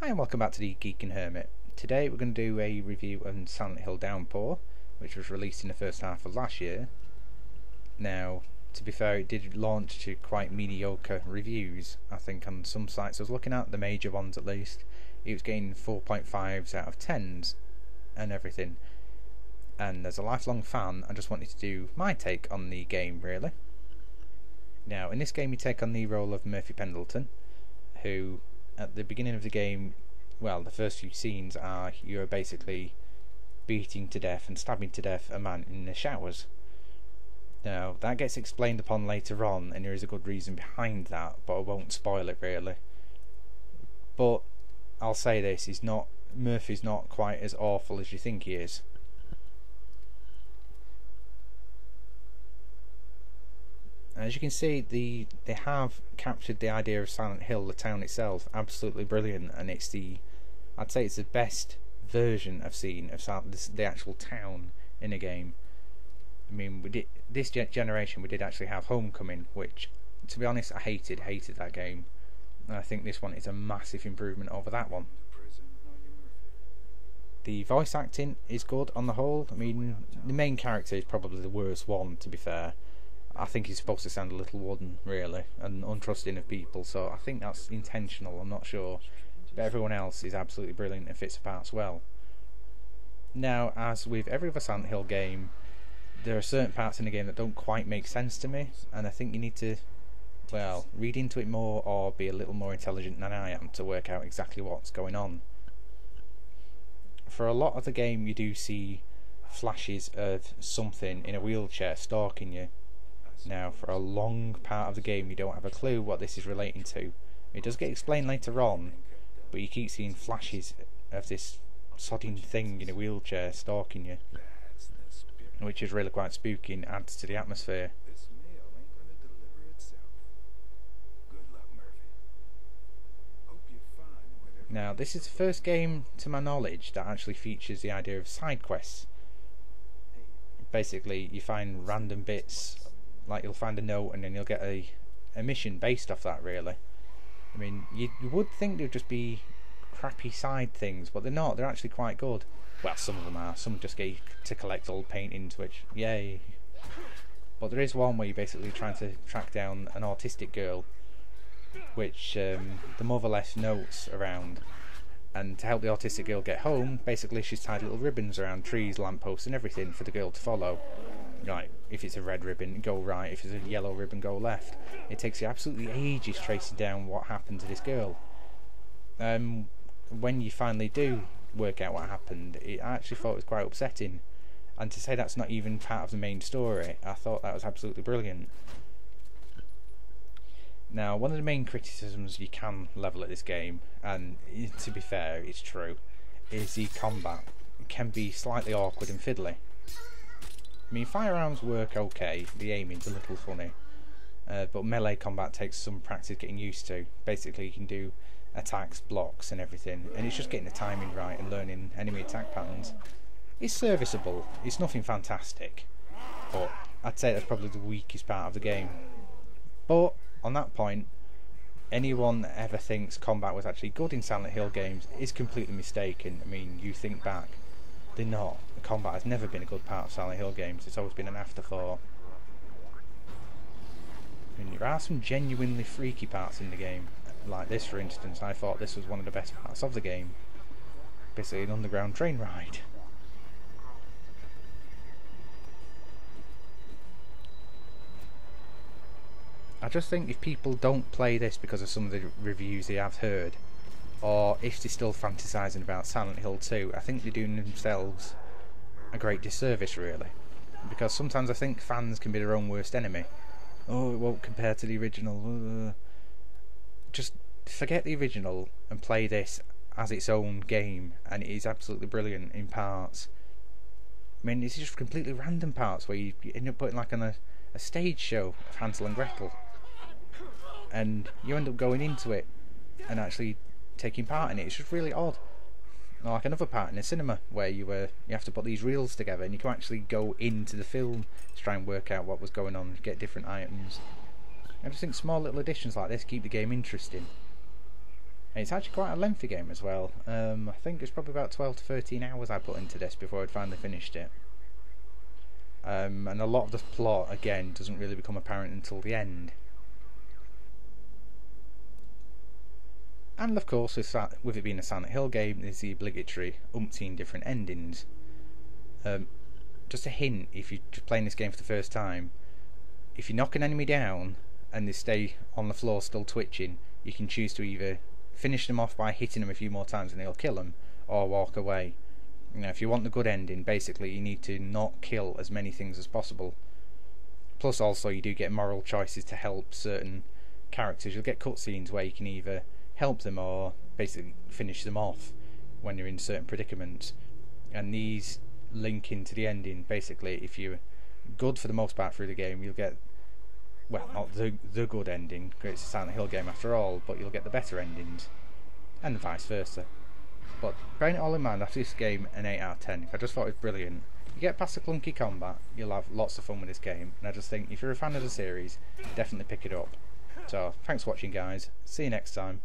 Hi and welcome back to the Geek and Hermit. Today we're going to do a review on Silent Hill Downpour, which was released in the first half of last year. Now, to be fair, it did launch to quite mediocre reviews, I think, on some sites I was looking at, the major ones at least. It was getting 4.5s out of 10s and everything. And as a lifelong fan, I just wanted to do my take on the game, really. Now, in this game you take on the role of Murphy Pendleton, who at the beginning of the game, well, the first few scenes are you're basically beating to death and stabbing to death a man in the showers. Now, that gets explained upon later on, and there is a good reason behind that, but I won't spoil it really. But I'll say this, Murphy's not quite as awful as you think he is. As you can see, they have captured the idea of Silent Hill, the town itself, absolutely brilliant, and I'd say it's the best version I've seen of the actual town in a game. I mean, this generation we did actually have Homecoming, which, to be honest, I hated that game, and I think this one is a massive improvement over that one. The voice acting is good on the whole. I mean, the main character is probably the worst one, to be fair. I think he's supposed to sound a little wooden, really, and untrusting of people, so I think that's intentional, I'm not sure. But everyone else is absolutely brilliant and fits the parts well. Now, as with every other Silent Hill game, there are certain parts in the game that don't quite make sense to me, and I think you need to, well, read into it more or be a little more intelligent than I am to work out exactly what's going on. For a lot of the game you do see flashes of something in a wheelchair stalking you. Now, for a long part of the game you don't have a clue what this is relating to. It does get explained later on, but you keep seeing flashes of this sodding thing in a wheelchair stalking you, which is really quite spooky and adds to the atmosphere. Now, this is the first game, to my knowledge, that actually features the idea of side quests. Basically, you find random bits, like you'll find a note and then you'll get a mission based off that, really. I mean, you would think they'd just be crappy side things, but they're not. They're actually quite good. Well, some of them are. Some just get you to collect old paintings, which, yay. But there is one where you're basically trying to track down an autistic girl, which the mother left notes around. And to help the autistic girl get home, basically she's tied little ribbons around trees, lampposts and everything for the girl to follow. Right, if it's a red ribbon, go right. If it's a yellow ribbon, go left. It takes you absolutely ages tracing down what happened to this girl. When you finally do work out what happened, I actually thought it was quite upsetting. And to say that's not even part of the main story, I thought that was absolutely brilliant. Now, one of the main criticisms you can level at this game, and to be fair, it's true, is the combat. It can be slightly awkward and fiddly. I mean, firearms work okay, the aiming's a little funny, but melee combat takes some practice getting used to. Basically, you can do attacks, blocks and everything, and it's just getting the timing right and learning enemy attack patterns. It's serviceable, it's nothing fantastic, but I'd say that's probably the weakest part of the game. But on that point, anyone that ever thinks combat was actually good in Silent Hill games is completely mistaken. I mean, you think back, they're not. Combat has never been a good part of Silent Hill games, it's always been an afterthought. I mean, there are some genuinely freaky parts in the game, like this for instance. I thought this was one of the best parts of the game. Basically an underground train ride. I just think if people don't play this because of some of the reviews they have heard, or if they're still fantasising about Silent Hill 2, I think they're doing themselves a great disservice, really. Because sometimes I think fans can be their own worst enemy. Oh, it won't compare to the original. Just forget the original and play this as its own game, and it is absolutely brilliant in parts. I mean, it's just completely random parts where you end up putting like on a stage show of Hansel and Gretel, and you end up going into it and actually taking part in it. It's just really odd. Or like another part in a cinema where you have to put these reels together and you can actually go into the film to try and work out what was going on, get different items. I just think small little additions like this keep the game interesting. And it's actually quite a lengthy game as well. I think it's probably about 12 to 13 hours I put into this before I'd finally finished it. And a lot of the plot, again, doesn't really become apparent until the end. And of course, with it being a Silent Hill game, there's the obligatory umpteen different endings. Just a hint, if you're just playing this game for the first time, if you knock an enemy down and they stay on the floor still twitching, you can choose to either finish them off by hitting them a few more times and they'll kill them, or walk away. You know, if you want the good ending, basically you need to not kill as many things as possible. Plus also you do get moral choices to help certain characters. You'll get cutscenes where you can either help them or basically finish them off when you're in certain predicaments. And these link into the ending. Basically, if you're good for the most part through the game, you'll get, well, not the good ending, because it's a Silent Hill game after all, but you'll get the better endings, and vice versa. But bearing it all in mind, after this game, an 8 out of 10. I just thought it was brilliant. You get past the clunky combat, you'll have lots of fun with this game, and I just think if you're a fan of the series, definitely pick it up. So, thanks for watching guys, see you next time.